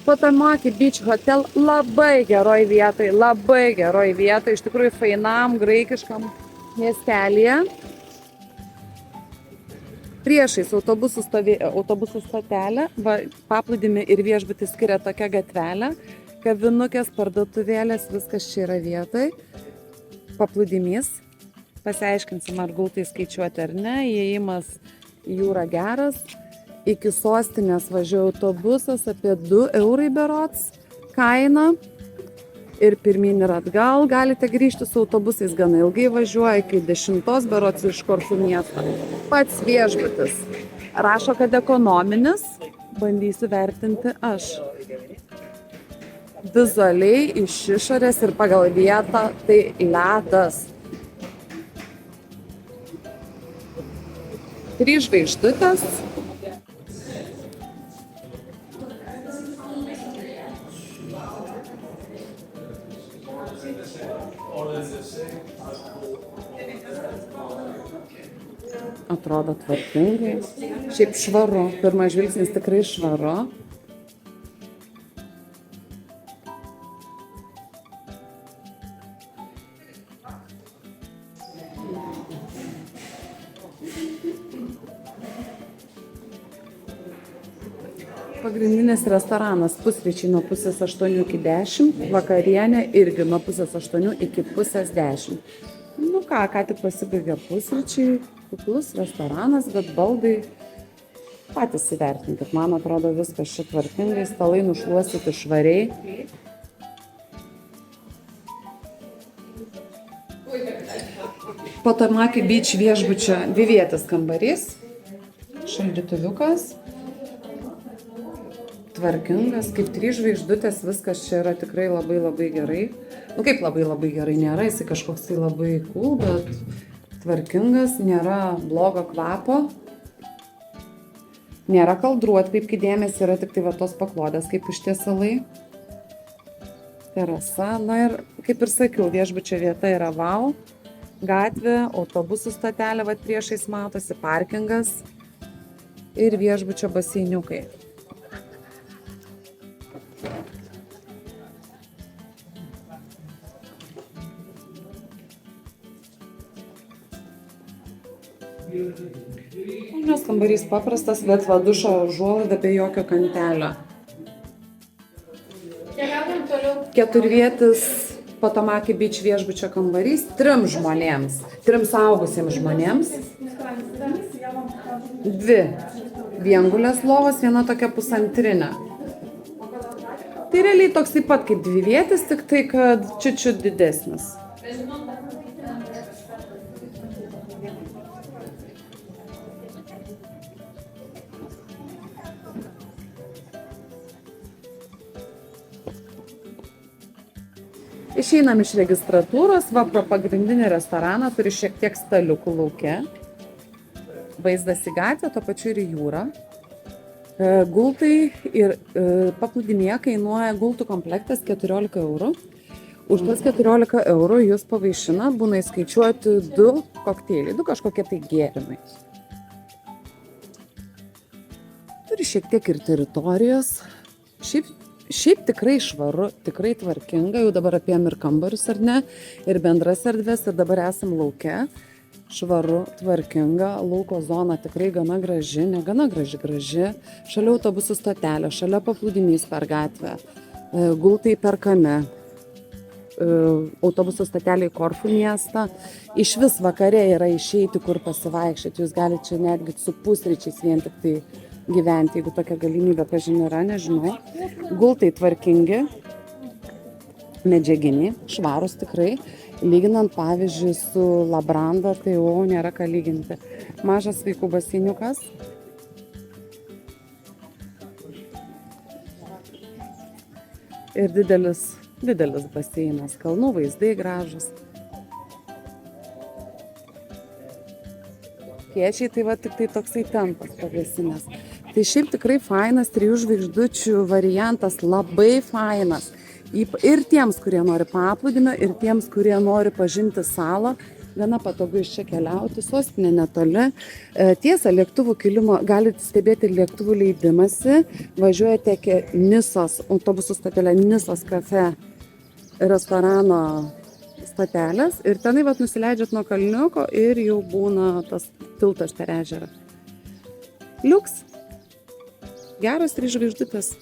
Potomaki Beach Hotel labai geroj vietoj, iš tikrųjų fainam graikiškam miestelėje. Priešais autobusų stotelę, paplūdimį ir viešbutį skiria tokia gatvelė, kavinukės, parduotuvėlės, viskas čia yra vietoj. Paplūdimys, pasiaiškinsim, ar gultai skaičiuoti ar ne, įėjimas į jūrą geras. Iki sostinės važiuoja autobusas apie 2 eurai berods kaina. Ir pirmyn ir atgal galite grįžti su autobusais, gana ilgai važiuoja, iki 10 berods iš Korfų miesto. Pats viešbutis rašo, kad ekonominis, bandysiu vertinti aš. Vizualiai iš išorės ir pagal vietą tai ledas. 3 žvaigždutės. Atrodo tvarkingai. Šiaip švaru. Pirmas žvilgsnis tikrai švaru. Pagrindinis restoranas pusryčiai nuo 7:30 iki 10, vakarienė irgi nuo 7:30 iki 9:30. Nu ką tik pasibaigė pusryčiai, kuklus restoranas, bet baldai patys įvertinkit. Man atrodo viskas čia tvarkingai, stalai nušluostyti švariai. Potomaki Beach viešbučio dvivietis kambarys, šaldytuviukas. Tvarkingas, kaip 3 žvaigždutės, viskas čia yra tikrai labai gerai. Nu kaip labai gerai nėra, jisai kažkoks tai labai cool, bet tvarkingas, nėra blogo kvapo. Nėra kaldrų, atkreipkite dėmesį, yra tik tai va tos paklodės kaip ištiesalai. Terasa, na ir kaip ir sakiau, viešbučio vieta yra wow. Gatvė, autobusų stotelė, va priešais matosi, parkingas ir viešbučio baseiniukai. Vonios kambarys paprastas, bet va dušo užuolaida be jokio kantelio. Keturvietis Potomaki Beach viešbučio kambarys 3 žmonėms, 3 suaugusiems žmonėms. 2 viengulės lovos, viena tokia pusantrinė. Tai realiai toks taip pat kaip dvivietis, tik tai kad čiut didesnis. Išeinam iš registratūros, va pro pagrindinį restoraną, turi šiek tiek staliukų lauke. Vaizdas į gatvę, to pačiu ir į jūrą. Gultai ir paplūdimyje kainuoja gultų komplektas 14 eurų. Už tas 14 eurų jūs pavaišina, būna įskaičiuoti 2 kokteiliai, 2 kažkokie tai gėrimai. Turi šiek tiek ir teritorijos. Šiaip tikrai švaru, tikrai tvarkinga, jau dabar apėjom ir kambarius ar ne, ir bendras erdvės, ir dabar esam lauke. Švaru, tvarkinga, lauko zona tikrai gana graži, negana graži. Šalia autobusų stotelė, šalia paplūdimys per gatvę, gultai perkami, autobusų stotelė į Korfų miestą. Iš vis vakare yra išeiti, kur pasivaikščioti, jūs galite čia netgi su pusryčiais vien tik tai gyventi, jeigu tokia galimybė pažinėra, nežinau. Gultai tvarkingi, medžiaginiai, švarus tikrai. Lyginant pavyzdžiui su Labranda, tai nėra ką lyginti. Mažas vaikų baseiniukas. Ir didelis baseinas, kalnų vaizdai gražus. Piečiai tai va tik tai toksai tempas pavėsinės. Tai šiaip tikrai fainas 3 žvaigždučių variantas, labai fainas. Ir tiems, kurie nori paplūdimio, ir tiems, kurie nori pažinti salą, gana patogu iš čia keliauti, sostinė netoli. Tiesa, lėktuvų kilimo, galite stebėti lėktuvų leidimąsi, važiuojate iki Nisos autobusų stotelė, Nisos kafe restorano stotelės ir tenai vat nusileidžiat nuo kalniuko ir jau būna tas tiltas per ežerą. Liuks. Geros 3 žvaigždutės.